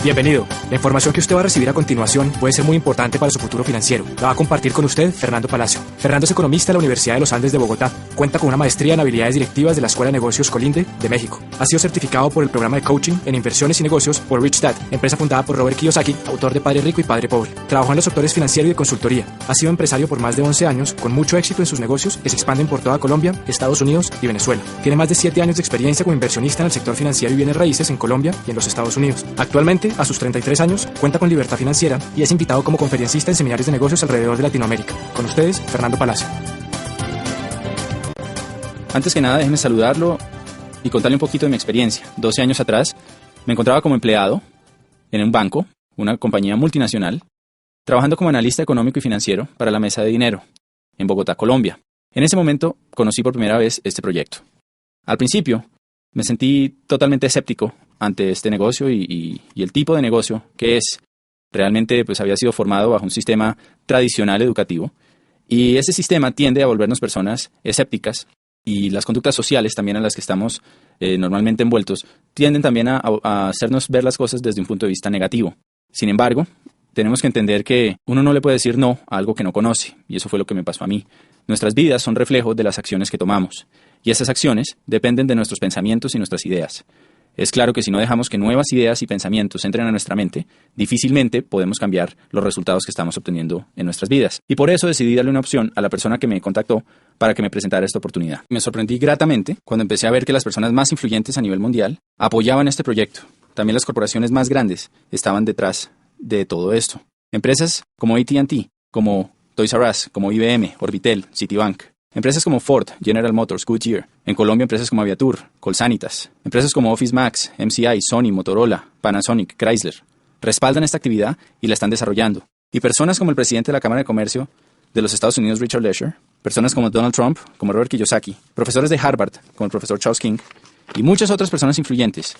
Bienvenido. La información que usted va a recibir a continuación puede ser muy importante para su futuro financiero. La va a compartir con usted Fernando Palacio. Fernando es economista de la Universidad de los Andes de Bogotá. Cuenta con una maestría en habilidades directivas de la Escuela de Negocios Colinde de México. Ha sido certificado por el programa de coaching en inversiones y negocios por Rich Dad, empresa fundada por Robert Kiyosaki, autor de Padre Rico y Padre Pobre. Trabajó en los sectores financiero y de consultoría. Ha sido empresario por más de 11 años, con mucho éxito en sus negocios que se expanden por toda Colombia, Estados Unidos y Venezuela. Tiene más de 7 años de experiencia como inversionista en el sector financiero y bienes raíces en Colombia y en los Estados Unidos. Actualmente, a sus 33 años, cuenta con libertad financiera y es invitado como conferencista en seminarios de negocios alrededor de Latinoamérica. Con ustedes, Fernando Palacio. Antes que nada, déjeme saludarlo y contarle un poquito de mi experiencia. 12 años atrás, me encontraba como empleado en un banco, una compañía multinacional, trabajando como analista económico y financiero para la Mesa de Dinero, en Bogotá, Colombia. En ese momento, conocí por primera vez este proyecto. Al principio, me sentí totalmente escéptico ante este negocio y el tipo de negocio que es. Realmente pues había sido formado bajo un sistema tradicional educativo y ese sistema tiende a volvernos personas escépticas y las conductas sociales también a las que estamos normalmente envueltos tienden también a hacernos ver las cosas desde un punto de vista negativo. Sin embargo, tenemos que entender que uno no le puede decir no a algo que no conoce y eso fue lo que me pasó a mí. Nuestras vidas son reflejo de las acciones que tomamos y esas acciones dependen de nuestros pensamientos y nuestras ideas. Es claro que si no dejamos que nuevas ideas y pensamientos entren a nuestra mente, difícilmente podemos cambiar los resultados que estamos obteniendo en nuestras vidas. Y por eso decidí darle una opción a la persona que me contactó para que me presentara esta oportunidad. Me sorprendí gratamente cuando empecé a ver que las personas más influyentes a nivel mundial apoyaban este proyecto. También las corporaciones más grandes estaban detrás de todo esto. Empresas como AT&T, como Toys R Us, como IBM, Orbitel, Citibank. Empresas como Ford, General Motors, Goodyear. En Colombia, empresas como Aviatur, Colsanitas. Empresas como Office Max, MCI, Sony, Motorola, Panasonic, Chrysler. Respaldan esta actividad y la están desarrollando. Y personas como el presidente de la Cámara de Comercio de los Estados Unidos, Richard Lesher. Personas como Donald Trump, como Robert Kiyosaki. Profesores de Harvard, como el profesor Charles King. Y muchas otras personas influyentes.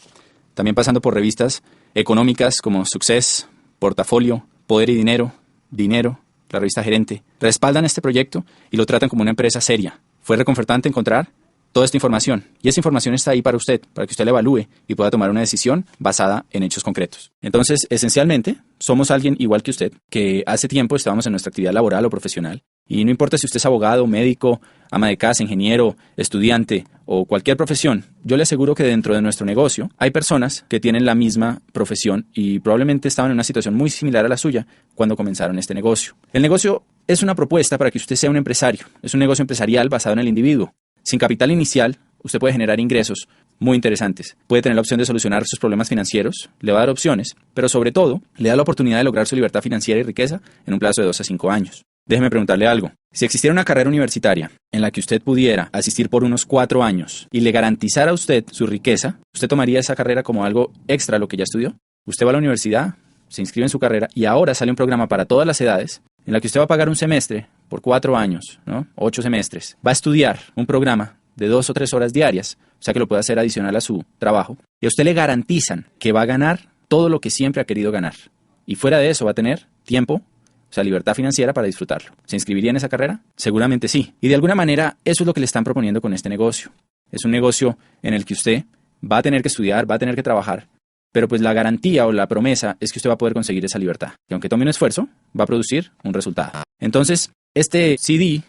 También pasando por revistas económicas como Success, Portafolio, Poder y Dinero, la revista Gerente, respaldan este proyecto y lo tratan como una empresa seria. Fue reconfortante encontrar toda esta información y esa información está ahí para usted, para que usted la evalúe y pueda tomar una decisión basada en hechos concretos. Entonces, esencialmente, somos alguien igual que usted, que hace tiempo estábamos en nuestra actividad laboral o profesional y no importa si usted es abogado, médico, ama de casa, ingeniero, estudiante o cualquier profesión, yo le aseguro que dentro de nuestro negocio hay personas que tienen la misma profesión y probablemente estaban en una situación muy similar a la suya cuando comenzaron este negocio. El negocio es una propuesta para que usted sea un empresario. Es un negocio empresarial basado en el individuo. Sin capital inicial, usted puede generar ingresos muy interesantes. Puede tener la opción de solucionar sus problemas financieros, le va a dar opciones, pero sobre todo, le da la oportunidad de lograr su libertad financiera y riqueza en un plazo de 2 a 5 años. Déjeme preguntarle algo. Si existiera una carrera universitaria en la que usted pudiera asistir por unos 4 años y le garantizara a usted su riqueza, ¿usted tomaría esa carrera como algo extra a lo que ya estudió? Usted va a la universidad, se inscribe en su carrera y ahora sale un programa para todas las edades en la que usted va a pagar un semestre por 4 años, ¿no? 8 semestres. Va a estudiar un programa de 2 o 3 horas diarias, o sea que lo puede hacer adicional a su trabajo, y a usted le garantizan que va a ganar todo lo que siempre ha querido ganar. Y fuera de eso va a tener tiempo, o sea, libertad financiera para disfrutarlo. ¿Se inscribiría en esa carrera? Seguramente sí. Y de alguna manera eso es lo que le están proponiendo con este negocio. Es un negocio en el que usted va a tener que estudiar, va a tener que trabajar, pero pues la garantía o la promesa es que usted va a poder conseguir esa libertad. Y aunque tome un esfuerzo, va a producir un resultado. Entonces, este CD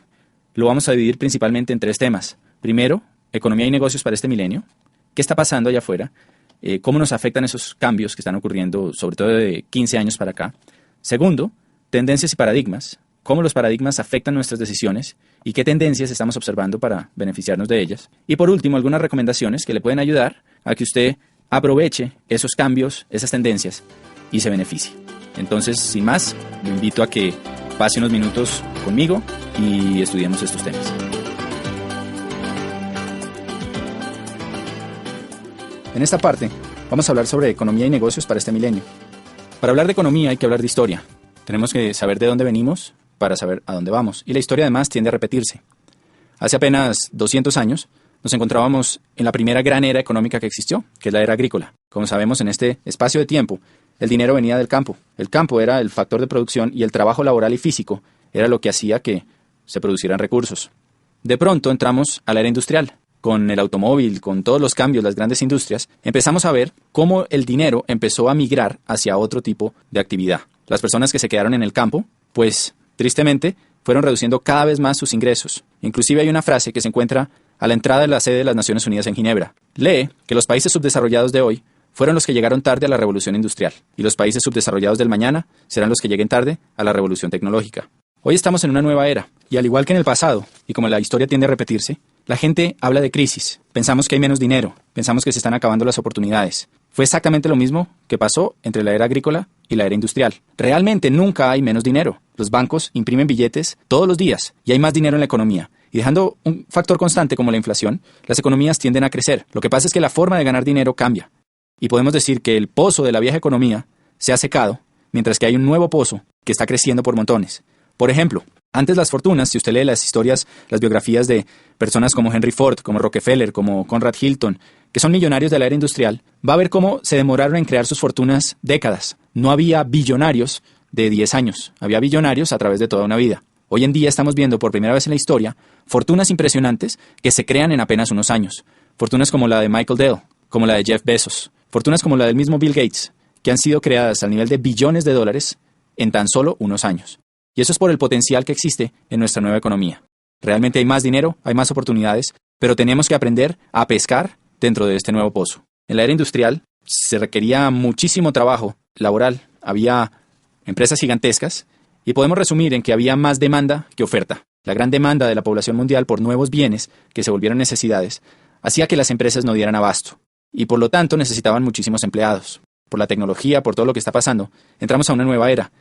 lo vamos a dividir principalmente en 3 temas. Primero, economía y negocios para este milenio. ¿Qué está pasando allá afuera? ¿Cómo nos afectan esos cambios que están ocurriendo, sobre todo de 15 años para acá? Segundo, tendencias y paradigmas. ¿Cómo los paradigmas afectan nuestras decisiones? ¿Y qué tendencias estamos observando para beneficiarnos de ellas? Y por último, algunas recomendaciones que le pueden ayudar a que usted aproveche esos cambios, esas tendencias y se beneficie. Entonces, sin más, lo invito a que pase unos minutos conmigo y estudiemos estos temas. En esta parte, vamos a hablar sobre economía y negocios para este milenio. Para hablar de economía hay que hablar de historia. Tenemos que saber de dónde venimos para saber a dónde vamos. Y la historia además tiende a repetirse. Hace apenas 200 años nos encontrábamos en la primera gran era económica que existió, que es la era agrícola. Como sabemos, en este espacio de tiempo, el dinero venía del campo. El campo era el factor de producción y el trabajo laboral y físico era lo que hacía que se producieran recursos. De pronto entramos a la era industrial. con el automóvil, con todos los cambios, las grandes industrias, empezamos a ver cómo el dinero empezó a migrar hacia otro tipo de actividad. Las personas que se quedaron en el campo, pues tristemente, fueron reduciendo cada vez más sus ingresos. Inclusive hay una frase que se encuentra a la entrada de la sede de las Naciones Unidas en Ginebra. Lee que los países subdesarrollados de hoy fueron los que llegaron tarde a la revolución industrial, y los países subdesarrollados del mañana serán los que lleguen tarde a la revolución tecnológica. Hoy estamos en una nueva era, y al igual que en el pasado, y como la historia tiende a repetirse, la gente habla de crisis. Pensamos que hay menos dinero, pensamos que se están acabando las oportunidades. Fue exactamente lo mismo que pasó entre la era agrícola y la era industrial. Realmente nunca hay menos dinero. Los bancos imprimen billetes todos los días y hay más dinero en la economía. Y dejando un factor constante como la inflación, las economías tienden a crecer. Lo que pasa es que la forma de ganar dinero cambia. Y podemos decir que el pozo de la vieja economía se ha secado, mientras que hay un nuevo pozo que está creciendo por montones. Por ejemplo, antes las fortunas, si usted lee las historias, las biografías de personas como Henry Ford, como Rockefeller, como Conrad Hilton, que son millonarios de la era industrial, va a ver cómo se demoraron en crear sus fortunas décadas. No había billonarios de 10 años, había billonarios a través de toda una vida. Hoy en día estamos viendo por primera vez en la historia fortunas impresionantes que se crean en apenas unos años. Fortunas como la de Michael Dell, como la de Jeff Bezos, fortunas como la del mismo Bill Gates, que han sido creadas al nivel de billones de dólares en tan solo unos años. Y eso es por el potencial que existe en nuestra nueva economía. Realmente hay más dinero, hay más oportunidades, pero tenemos que aprender a pescar dentro de este nuevo pozo. En la era industrial se requería muchísimo trabajo laboral, había empresas gigantescas y podemos resumir en que había más demanda que oferta. La gran demanda de la población mundial por nuevos bienes que se volvieron necesidades hacía que las empresas no dieran abasto y por lo tanto necesitaban muchísimos empleados. Por la tecnología, por todo lo que está pasando, entramos a una nueva era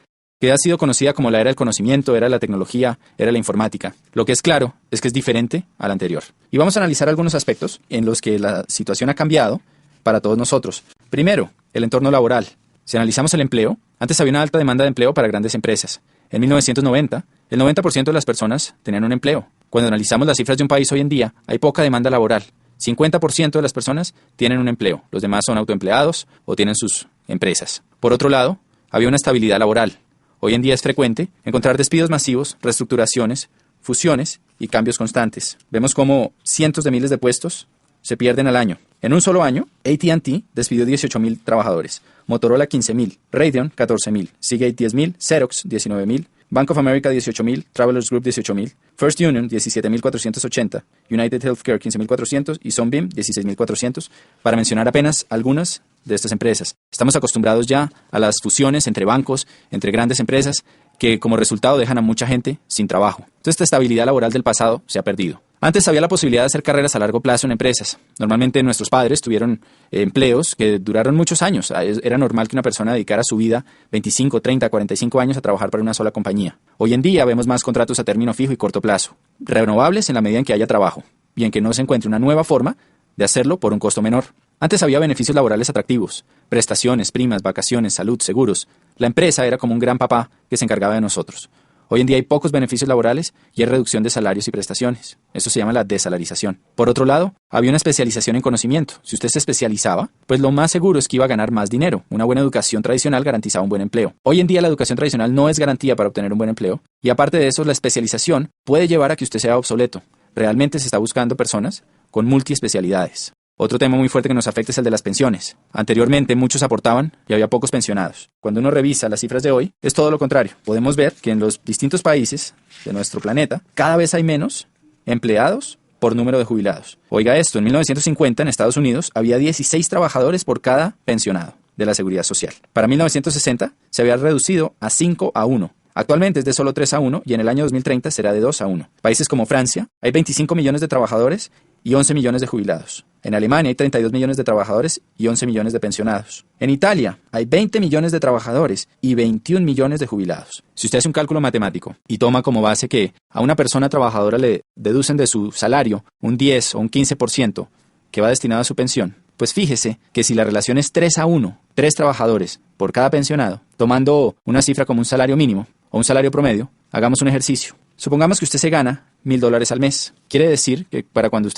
que ha sido conocida como la era del conocimiento, era la tecnología, era la informática. Lo que es claro es que es diferente a la anterior. Y vamos a analizar algunos aspectos en los que la situación ha cambiado para todos nosotros. Primero, el entorno laboral. Si analizamos el empleo, antes había una alta demanda de empleo para grandes empresas. En 1990, el 90% de las personas tenían un empleo. Cuando analizamos las cifras de un país hoy en día, hay poca demanda laboral. 50% de las personas tienen un empleo. Los demás son autoempleados o tienen sus empresas. Por otro lado, había una estabilidad laboral. Hoy en día es frecuente encontrar despidos masivos, reestructuraciones, fusiones y cambios constantes. Vemos cómo cientos de miles de puestos se pierden al año. En un solo año, AT&T despidió 18,000 trabajadores, Motorola 15,000, Radeon 14,000, Seagate 10,000, Xerox 19,000, Bank of America 18,000, Travelers Group 18,000, First Union 17,480, United Healthcare 15,400 y Sunbeam 16,400, para mencionar apenas algunas de estas empresas. Estamos acostumbrados ya a las fusiones entre bancos, entre grandes empresas, que como resultado dejan a mucha gente sin trabajo. Entonces esta estabilidad laboral del pasado se ha perdido. Antes había la posibilidad de hacer carreras a largo plazo en empresas. Normalmente nuestros padres tuvieron empleos que duraron muchos años. Era normal que una persona dedicara su vida 25, 30, 45 años a trabajar para una sola compañía. Hoy en día vemos más contratos a término fijo y corto plazo, renovables en la medida en que haya trabajo y en que no se encuentre una nueva forma de hacerlo por un costo menor. Antes había beneficios laborales atractivos, prestaciones, primas, vacaciones, salud, seguros. La empresa era como un gran papá que se encargaba de nosotros. Hoy en día hay pocos beneficios laborales y hay reducción de salarios y prestaciones. Eso se llama la desalarización. Por otro lado, había una especialización en conocimiento. Si usted se especializaba, pues lo más seguro es que iba a ganar más dinero. Una buena educación tradicional garantizaba un buen empleo. Hoy en día la educación tradicional no es garantía para obtener un buen empleo y aparte de eso, la especialización puede llevar a que usted sea obsoleto. Realmente se está buscando personas con multiespecialidades. Otro tema muy fuerte que nos afecta es el de las pensiones. Anteriormente muchos aportaban y había pocos pensionados. Cuando uno revisa las cifras de hoy, es todo lo contrario. Podemos ver que en los distintos países de nuestro planeta, cada vez hay menos empleados por número de jubilados. Oiga esto, en 1950 en Estados Unidos había 16 trabajadores por cada pensionado de la Seguridad Social. Para 1960 se había reducido a 5 a 1. Actualmente es de solo 3 a 1 y en el año 2030 será de 2 a 1. Países como Francia, hay 25 millones de trabajadores y 11 millones de jubilados. En Alemania hay 32 millones de trabajadores y 11 millones de pensionados. En Italia hay 20 millones de trabajadores y 21 millones de jubilados. Si usted hace un cálculo matemático y toma como base que a una persona trabajadora le deducen de su salario un 10 o un 15% que va destinado a su pensión, pues fíjese que si la relación es 3 a 1, 3 trabajadores por cada pensionado, tomando una cifra como un salario mínimo o un salario promedio, hagamos un ejercicio. Supongamos que usted se gana $1,000 al mes. Quiere decir que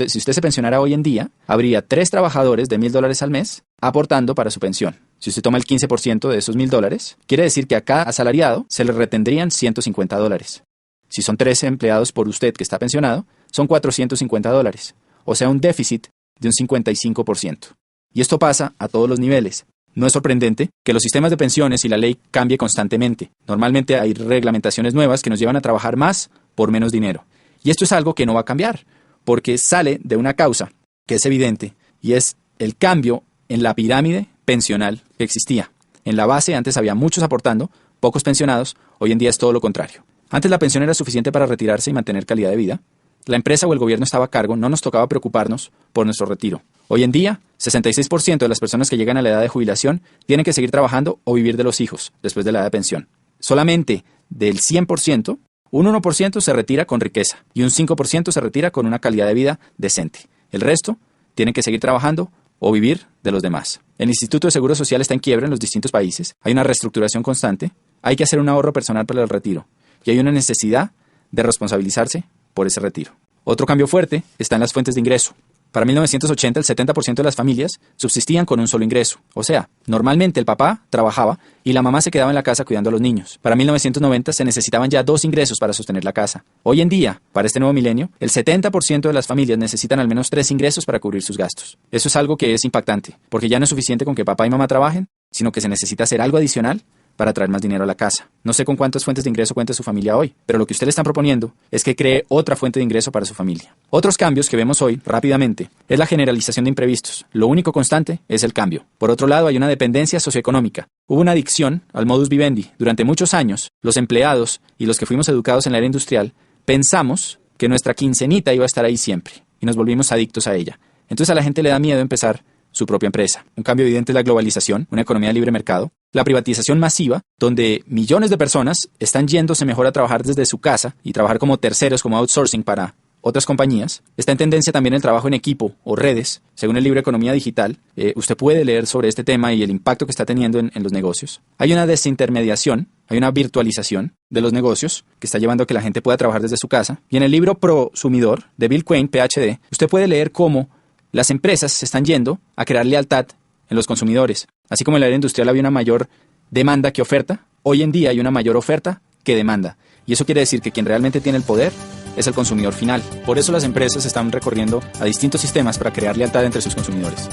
si usted se pensionara hoy en día, habría 3 trabajadores de $1,000 al mes aportando para su pensión. Si usted toma el 15% de esos $1,000, quiere decir que a cada asalariado se le retendrían $150. Si son 3 empleados por usted que está pensionado, son $450. o sea, un déficit de un 55%. Y esto pasa a todos los niveles. No es sorprendente que los sistemas de pensiones y la ley cambie constantemente. Normalmente hay reglamentaciones nuevas que nos llevan a trabajar más por menos dinero. Y esto es algo que no va a cambiar, porque sale de una causa que es evidente, y es el cambio en la pirámide pensional que existía. En la base antes había muchos aportando, pocos pensionados, hoy en día es todo lo contrario. Antes la pensión era suficiente para retirarse y mantener calidad de vida. La empresa o el gobierno estaba a cargo, no nos tocaba preocuparnos por nuestro retiro. Hoy en día, 66% de las personas que llegan a la edad de jubilación tienen que seguir trabajando o vivir de los hijos después de la edad de pensión. Solamente del 100%, un 1% se retira con riqueza y un 5% se retira con una calidad de vida decente. El resto tienen que seguir trabajando o vivir de los demás. El Instituto de Seguro Social está en quiebra en los distintos países. Hay una reestructuración constante. Hay que hacer un ahorro personal para el retiro. Y hay una necesidad de responsabilizarse por ese retiro. Otro cambio fuerte está en las fuentes de ingreso. Para 1980, el 70% de las familias subsistían con un solo ingreso. O sea, normalmente el papá trabajaba y la mamá se quedaba en la casa cuidando a los niños. Para 1990 se necesitaban ya 2 ingresos para sostener la casa. Hoy en día, para este nuevo milenio, el 70% de las familias necesitan al menos 3 ingresos para cubrir sus gastos. Eso es algo que es impactante, porque ya no es suficiente con que papá y mamá trabajen, sino que se necesita hacer algo adicional para traer más dinero a la casa. No sé con cuántas fuentes de ingreso cuenta su familia hoy, pero lo que usted le está proponiendo es que cree otra fuente de ingreso para su familia. Otros cambios que vemos hoy, rápidamente, es la generalización de imprevistos. Lo único constante es el cambio. Por otro lado, hay una dependencia socioeconómica. Hubo una adicción al modus vivendi. Durante muchos años, los empleados y los que fuimos educados en la era industrial, pensamos que nuestra quincenita iba a estar ahí siempre, y nos volvimos adictos a ella. Entonces a la gente le da miedo empezar su propia empresa. Un cambio evidente es la globalización, una economía de libre mercado, la privatización masiva, donde millones de personas están yéndose mejor a trabajar desde su casa y trabajar como terceros, como outsourcing para otras compañías. Está en tendencia también el trabajo en equipo o redes, según el libro Economía Digital. Usted puede leer sobre este tema y el impacto que está teniendo en los negocios. Hay una desintermediación, hay una virtualización de los negocios que está llevando a que la gente pueda trabajar desde su casa. Y en el libro Prosumidor de Bill Quain, PhD, usted puede leer cómo las empresas se están yendo a crear lealtad en los consumidores. Así como en la era industrial había una mayor demanda que oferta, hoy en día hay una mayor oferta que demanda. Y eso quiere decir que quien realmente tiene el poder es el consumidor final. Por eso las empresas están recorriendo a distintos sistemas para crear lealtad entre sus consumidores.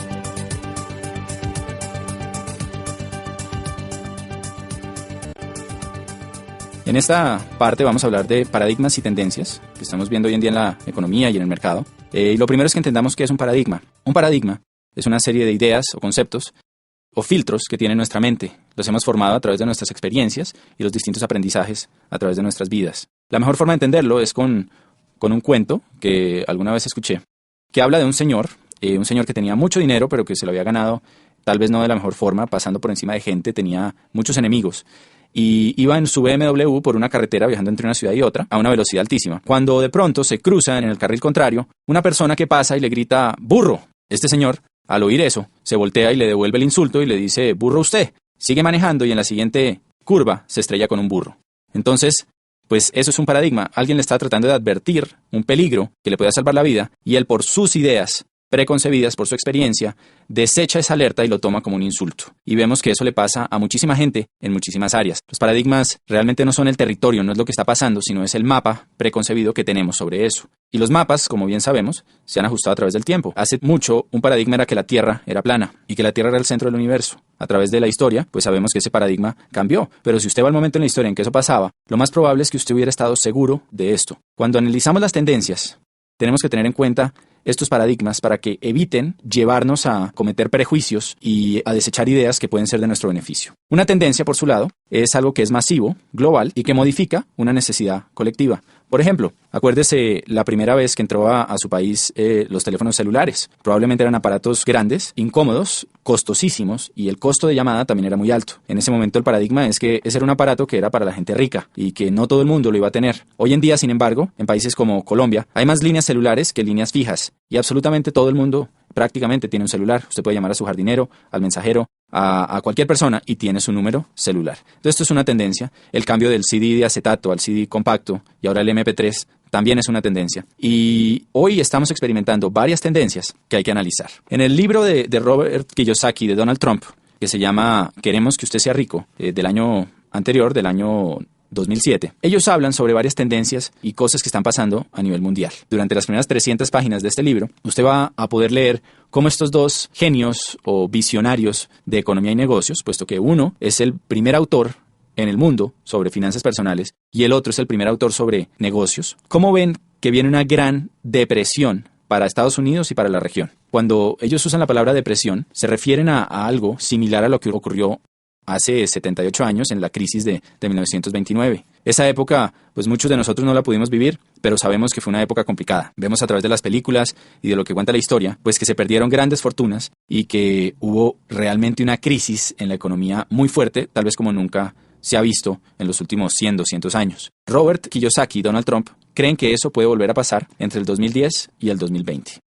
En esta parte vamos a hablar de paradigmas y tendencias que estamos viendo hoy en día en la economía y en el mercado. Y lo primero es que entendamos qué es un paradigma. Un paradigma es una serie de ideas o conceptos o filtros que tiene nuestra mente. Los hemos formado a través de nuestras experiencias y los distintos aprendizajes a través de nuestras vidas. La mejor forma de entenderlo es con un cuento que alguna vez escuché, que habla de un señor que tenía mucho dinero, pero que se lo había ganado tal vez no de la mejor forma, pasando por encima de gente, tenía muchos enemigos. Y iba en su BMW por una carretera viajando entre una ciudad y otra a una velocidad altísima, cuando de pronto se cruza en el carril contrario una persona que pasa y le grita ¡burro! Este señor, al oír eso, se voltea y le devuelve el insulto y le dice ¡burro usted! Sigue manejando y en la siguiente curva se estrella con un burro. Entonces, pues eso es un paradigma. Alguien le está tratando de advertir un peligro que le pueda salvar la vida y él, por sus ideas preconcebidas, por su experiencia, desecha esa alerta y lo toma como un insulto. Y vemos que eso le pasa a muchísima gente en muchísimas áreas. Los paradigmas realmente no son el territorio, no es lo que está pasando, sino es el mapa preconcebido que tenemos sobre eso. Y los mapas, como bien sabemos, se han ajustado a través del tiempo. Hace mucho, un paradigma era que la Tierra era plana y que la Tierra era el centro del universo. A través de la historia, pues sabemos que ese paradigma cambió. Pero si usted va al momento en la historia en que eso pasaba, lo más probable es que usted hubiera estado seguro de esto. Cuando analizamos las tendencias, tenemos que tener en cuenta estos paradigmas para que eviten llevarnos a cometer prejuicios y a desechar ideas que pueden ser de nuestro beneficio. Una tendencia, por su lado, es algo que es masivo, global y que modifica una necesidad colectiva. Por ejemplo, acuérdese la primera vez que entró a su país los teléfonos celulares. Probablemente eran aparatos grandes, incómodos, costosísimos y el costo de llamada también era muy alto. En ese momento el paradigma es que ese era un aparato que era para la gente rica y que no todo el mundo lo iba a tener. Hoy en día, sin embargo, en países como Colombia, hay más líneas celulares que líneas fijas y absolutamente todo el mundo prácticamente tiene un celular. Usted puede llamar a su jardinero, al mensajero, a cualquier persona y tiene su número celular. Entonces esto es una tendencia. El cambio del CD de acetato al CD compacto y ahora el MP3 también es una tendencia. Y hoy estamos experimentando varias tendencias que hay que analizar. En el libro de Robert Kiyosaki, de Donald Trump, que se llama Queremos que usted sea rico, del año anterior, del año 2007. Ellos hablan sobre varias tendencias y cosas que están pasando a nivel mundial. Durante las primeras 300 páginas de este libro, usted va a poder leer cómo estos dos genios o visionarios de economía y negocios, puesto que uno es el primer autor en el mundo sobre finanzas personales y el otro es el primer autor sobre negocios, cómo ven que viene una gran depresión para Estados Unidos y para la región. Cuando ellos usan la palabra depresión, se refieren a algo similar a lo que ocurrió hace 78 años en la crisis de 1929. Esa época, pues muchos de nosotros no la pudimos vivir, pero sabemos que fue una época complicada. Vemos a través de las películas y de lo que cuenta la historia, pues que se perdieron grandes fortunas y que hubo realmente una crisis en la economía muy fuerte, tal vez como nunca se ha visto en los últimos 100, 200 años. Robert Kiyosaki y Donald Trump creen que eso puede volver a pasar entre el 2010 y el 2020.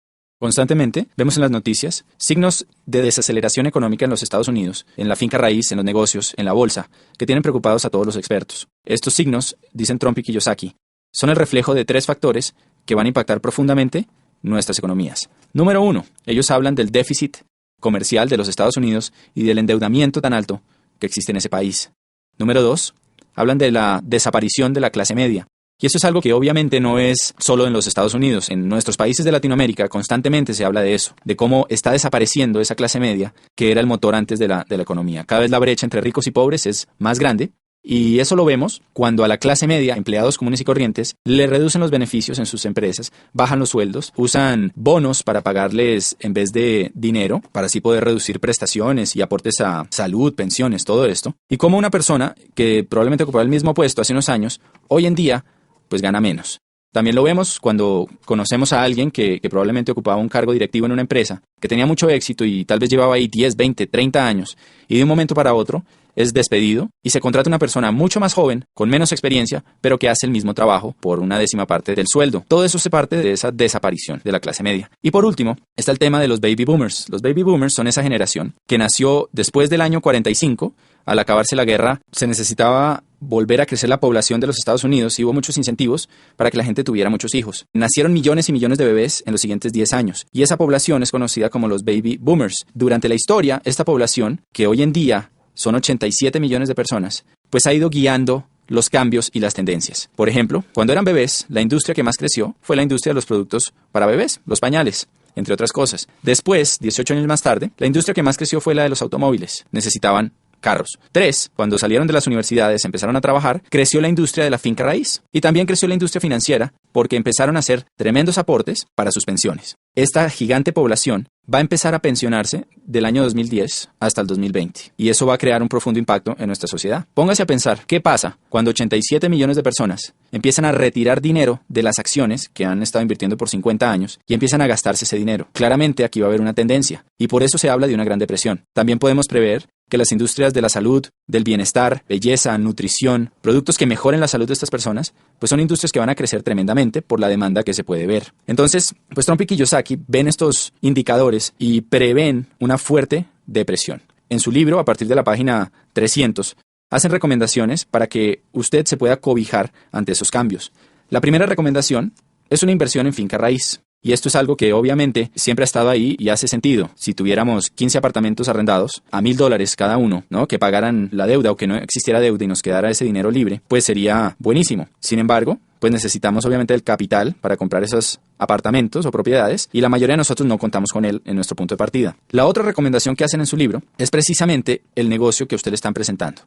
Constantemente vemos en las noticias signos de desaceleración económica en los Estados Unidos, en la finca raíz, en los negocios, en la bolsa, que tienen preocupados a todos los expertos. Estos signos, dicen Trump y Kiyosaki, son el reflejo de 3 factores que van a impactar profundamente nuestras economías. Número 1, ellos hablan del déficit comercial de los Estados Unidos y del endeudamiento tan alto que existe en ese país. Número 2, hablan de la desaparición de la clase media. Y eso es algo que obviamente no es solo en los Estados Unidos. En nuestros países de Latinoamérica constantemente se habla de eso, de cómo está desapareciendo esa clase media que era el motor antes de la economía. Cada vez la brecha entre ricos y pobres es más grande y eso lo vemos cuando a la clase media, empleados comunes y corrientes, le reducen los beneficios en sus empresas, bajan los sueldos, usan bonos para pagarles en vez de dinero, para así poder reducir prestaciones y aportes a salud, pensiones, todo esto. Y como una persona que probablemente ocupaba el mismo puesto hace unos años, hoy en día pues gana menos. También lo vemos cuando conocemos a alguien que probablemente ocupaba un cargo directivo en una empresa, que tenía mucho éxito y tal vez llevaba ahí 10, 20, 30 años, y de un momento para otro es despedido y se contrata una persona mucho más joven, con menos experiencia, pero que hace el mismo trabajo por una 10ª parte del sueldo. Todo eso se parte de esa desaparición de la clase media. Y por último, está el tema de los baby boomers. Los baby boomers son esa generación que nació después del año 45. Al acabarse la guerra, se necesitaba volver a crecer la población de los Estados Unidos y hubo muchos incentivos para que la gente tuviera muchos hijos. Nacieron millones y millones de bebés en los siguientes 10 años y esa población es conocida como los baby boomers. Durante la historia, esta población, que hoy en día son 87 millones de personas, pues ha ido guiando los cambios y las tendencias. Por ejemplo, cuando eran bebés, la industria que más creció fue la industria de los productos para bebés, los pañales, entre otras cosas. Después, 18 años más tarde, la industria que más creció fue la de los automóviles. Necesitaban carros. 3, cuando salieron de las universidades, empezaron a trabajar, creció la industria de la finca raíz y también creció la industria financiera porque empezaron a hacer tremendos aportes para sus pensiones. Esta gigante población va a empezar a pensionarse del año 2010 hasta el 2020 y eso va a crear un profundo impacto en nuestra sociedad. Póngase a pensar, ¿qué pasa cuando 87 millones de personas empiezan a retirar dinero de las acciones que han estado invirtiendo por 50 años y empiezan a gastarse ese dinero? Claramente aquí va a haber una tendencia y por eso se habla de una gran depresión. También podemos prever que las industrias de la salud, del bienestar, belleza, nutrición, productos que mejoren la salud de estas personas, pues son industrias que van a crecer tremendamente por la demanda que se puede ver. Entonces, pues Trump y Kiyosaki ven estos indicadores y prevén una fuerte depresión. En su libro, a partir de la página 300, hacen recomendaciones para que usted se pueda cobijar ante esos cambios. La primera recomendación es una inversión en finca raíz. Y esto es algo que obviamente siempre ha estado ahí y hace sentido. Si tuviéramos 15 apartamentos arrendados a $1,000 cada uno, ¿no?, que pagaran la deuda o que no existiera deuda y nos quedara ese dinero libre, pues sería buenísimo. Sin embargo, pues necesitamos obviamente el capital para comprar esos apartamentos o propiedades y la mayoría de nosotros no contamos con él en nuestro punto de partida. La otra recomendación que hacen en su libro es precisamente el negocio que a usted le están presentando.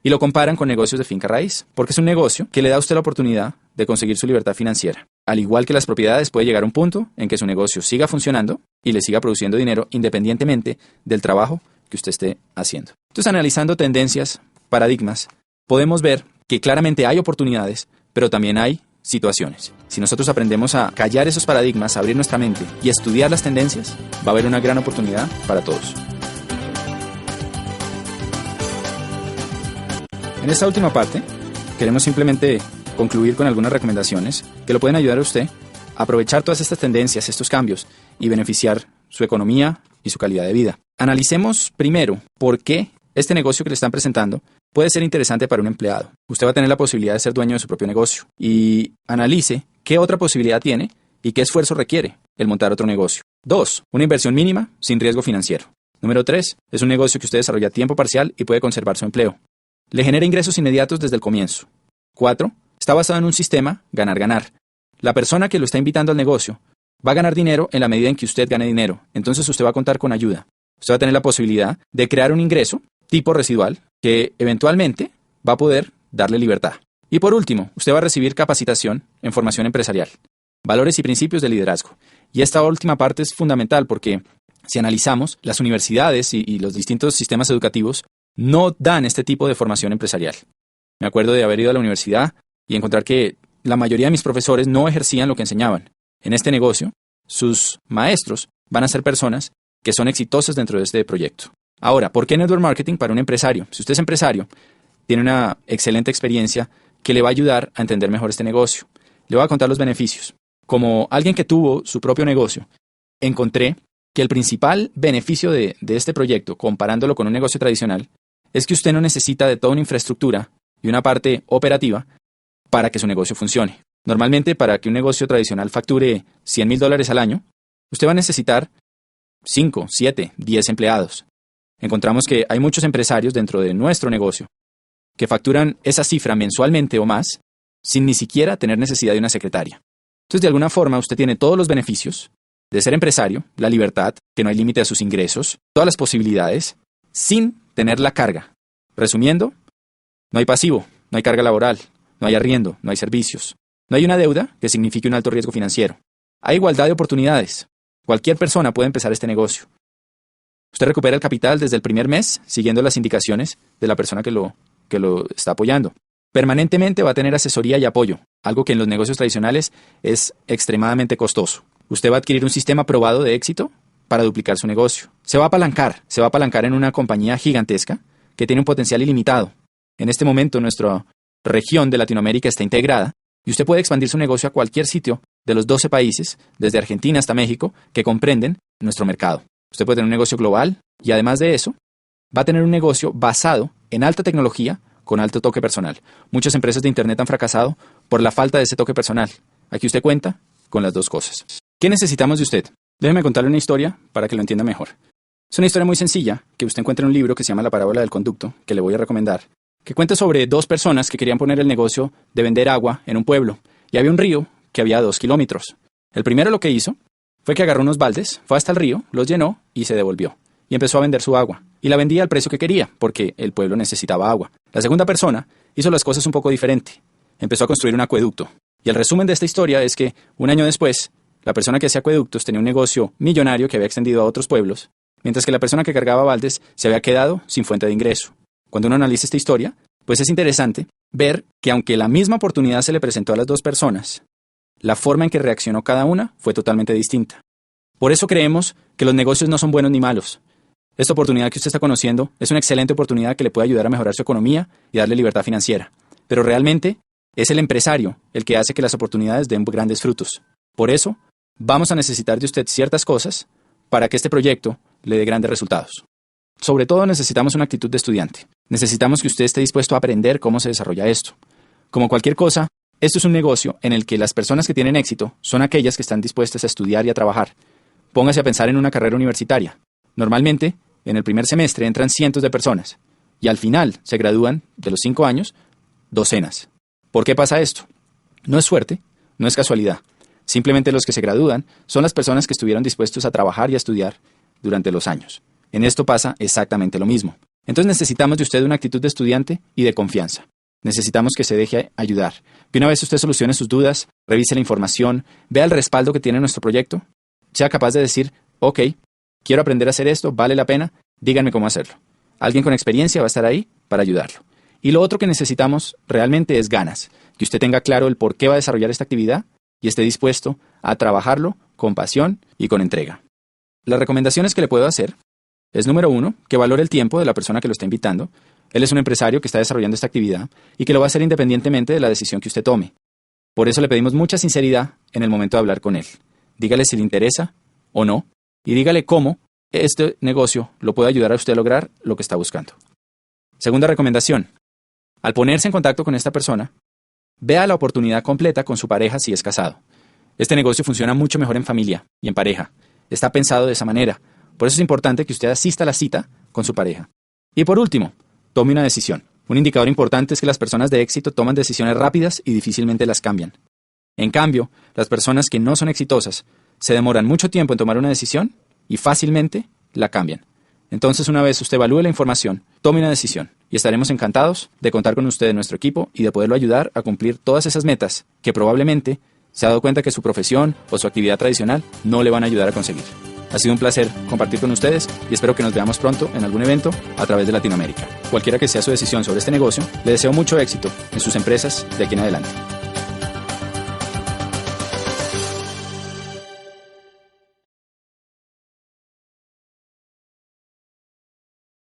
Y lo comparan con negocios de finca raíz, porque es un negocio que le da a usted la oportunidad de conseguir su libertad financiera. Al igual que las propiedades, puede llegar a un punto en que su negocio siga funcionando y le siga produciendo dinero independientemente del trabajo que usted esté haciendo. Entonces, analizando tendencias, paradigmas, podemos ver que claramente hay oportunidades, pero también hay situaciones. Si nosotros aprendemos a callar esos paradigmas, a abrir nuestra mente y a estudiar las tendencias, va a haber una gran oportunidad para todos. En esta última parte, queremos simplemente concluir con algunas recomendaciones que lo pueden ayudar a usted a aprovechar todas estas tendencias, estos cambios y beneficiar su economía y su calidad de vida. Analicemos primero por qué este negocio que le están presentando puede ser interesante para un empleado. Usted va a tener la posibilidad de ser dueño de su propio negocio y analice qué otra posibilidad tiene y qué esfuerzo requiere el montar otro negocio. 2. Una inversión mínima sin riesgo financiero. Número 3. Es un negocio que usted desarrolla a tiempo parcial y puede conservar su empleo. Le genera ingresos inmediatos desde el comienzo. 4. Está basado en un sistema ganar-ganar. La persona que lo está invitando al negocio va a ganar dinero en la medida en que usted gane dinero. Entonces usted va a contar con ayuda. Usted va a tener la posibilidad de crear un ingreso tipo residual que eventualmente va a poder darle libertad. Y por último, usted va a recibir capacitación en formación empresarial, valores y principios de liderazgo. Y esta última parte es fundamental porque si analizamos, las universidades y los distintos sistemas educativos no dan este tipo de formación empresarial. Me acuerdo de haber ido a la universidad y encontrar que la mayoría de mis profesores no ejercían lo que enseñaban. En este negocio, sus maestros van a ser personas que son exitosas dentro de este proyecto. Ahora, ¿por qué network marketing para un empresario? Si usted es empresario, tiene una excelente experiencia que le va a ayudar a entender mejor este negocio. Le voy a contar los beneficios. Como alguien que tuvo su propio negocio, encontré que el principal beneficio de este proyecto, comparándolo con un negocio tradicional, es que usted no necesita de toda una infraestructura y una parte operativa para que su negocio funcione. Normalmente, para que un negocio tradicional facture $100,000 al año, usted va a necesitar 5, 7, 10 empleados. Encontramos que hay muchos empresarios dentro de nuestro negocio que facturan esa cifra mensualmente o más sin ni siquiera tener necesidad de una secretaria. Entonces, de alguna forma, usted tiene todos los beneficios de ser empresario, la libertad, que no hay límite a sus ingresos, todas las posibilidades, sin tener la carga. Resumiendo, no hay pasivo, no hay carga laboral, no hay arriendo, no hay servicios, no hay una deuda que signifique un alto riesgo financiero. Hay igualdad de oportunidades. Cualquier persona puede empezar este negocio. Usted recupera el capital desde el primer mes, siguiendo las indicaciones de la persona que lo está apoyando. Permanentemente va a tener asesoría y apoyo, algo que en los negocios tradicionales es extremadamente costoso. Usted va a adquirir un sistema probado de éxito para duplicar su negocio. Se va a apalancar en una compañía gigantesca que tiene un potencial ilimitado. En este momento nuestra región de Latinoamérica está integrada y usted puede expandir su negocio a cualquier sitio de los 12 países, desde Argentina hasta México, que comprenden nuestro mercado. Usted puede tener un negocio global y además de eso, va a tener un negocio basado en alta tecnología con alto toque personal. Muchas empresas de Internet han fracasado por la falta de ese toque personal. Aquí usted cuenta con las dos cosas. ¿Qué necesitamos de usted? Déjeme contarle una historia para que lo entienda mejor. Es una historia muy sencilla que usted encuentra en un libro que se llama La parábola del conducto, que le voy a recomendar, que cuenta sobre dos personas que querían poner el negocio de vender agua en un pueblo, y había un río que había 2 kilómetros. El primero lo que hizo fue que agarró unos baldes, fue hasta el río, los llenó y se devolvió. Y empezó a vender su agua. Y la vendía al precio que quería, porque el pueblo necesitaba agua. La segunda persona hizo las cosas un poco diferente. Empezó a construir un acueducto. Y el resumen de esta historia es que, un año después, la persona que hacía acueductos tenía un negocio millonario que había extendido a otros pueblos, mientras que la persona que cargaba baldes se había quedado sin fuente de ingreso. Cuando uno analiza esta historia, pues es interesante ver que aunque la misma oportunidad se le presentó a las dos personas, la forma en que reaccionó cada una fue totalmente distinta. Por eso creemos que los negocios no son buenos ni malos. Esta oportunidad que usted está conociendo es una excelente oportunidad que le puede ayudar a mejorar su economía y darle libertad financiera. Pero realmente es el empresario el que hace que las oportunidades den grandes frutos. Por eso, vamos a necesitar de usted ciertas cosas para que este proyecto le dé grandes resultados. Sobre todo necesitamos una actitud de estudiante. Necesitamos que usted esté dispuesto a aprender cómo se desarrolla esto. Como cualquier cosa, esto es un negocio en el que las personas que tienen éxito son aquellas que están dispuestas a estudiar y a trabajar. Póngase a pensar en una carrera universitaria. Normalmente, en el primer semestre entran cientos de personas y al final se gradúan de los 5 años docenas. ¿Por qué pasa esto? No es suerte, no es casualidad. Simplemente los que se gradúan son las personas que estuvieron dispuestos a trabajar y a estudiar durante los años. En esto pasa exactamente lo mismo. Entonces necesitamos de usted una actitud de estudiante y de confianza. Necesitamos que se deje ayudar. Que una vez usted solucione sus dudas, revise la información, vea el respaldo que tiene nuestro proyecto, sea capaz de decir, ok, quiero aprender a hacer esto, vale la pena, díganme cómo hacerlo. Alguien con experiencia va a estar ahí para ayudarlo. Y lo otro que necesitamos realmente es ganas. Que usted tenga claro el por qué va a desarrollar esta actividad y esté dispuesto a trabajarlo con pasión y con entrega. Las recomendaciones que le puedo hacer es, número 1, que valore el tiempo de la persona que lo está invitando. Él es un empresario que está desarrollando esta actividad y que lo va a hacer independientemente de la decisión que usted tome. Por eso le pedimos mucha sinceridad en el momento de hablar con él. Dígale si le interesa o no y dígale cómo este negocio lo puede ayudar a usted a lograr lo que está buscando. Segunda recomendación. Al ponerse en contacto con esta persona, vea la oportunidad completa con su pareja si es casado. Este negocio funciona mucho mejor en familia y en pareja. Está pensado de esa manera. Por eso es importante que usted asista a la cita con su pareja. Y por último, tome una decisión. Un indicador importante es que las personas de éxito toman decisiones rápidas y difícilmente las cambian. En cambio, las personas que no son exitosas se demoran mucho tiempo en tomar una decisión y fácilmente la cambian. Entonces, una vez usted evalúe la información, tome una decisión y estaremos encantados de contar con usted en nuestro equipo y de poderlo ayudar a cumplir todas esas metas que probablemente se ha dado cuenta que su profesión o su actividad tradicional no le van a ayudar a conseguir. Ha sido un placer compartir con ustedes y espero que nos veamos pronto en algún evento a través de Latinoamérica. Cualquiera que sea su decisión sobre este negocio, le deseo mucho éxito en sus empresas de aquí en adelante.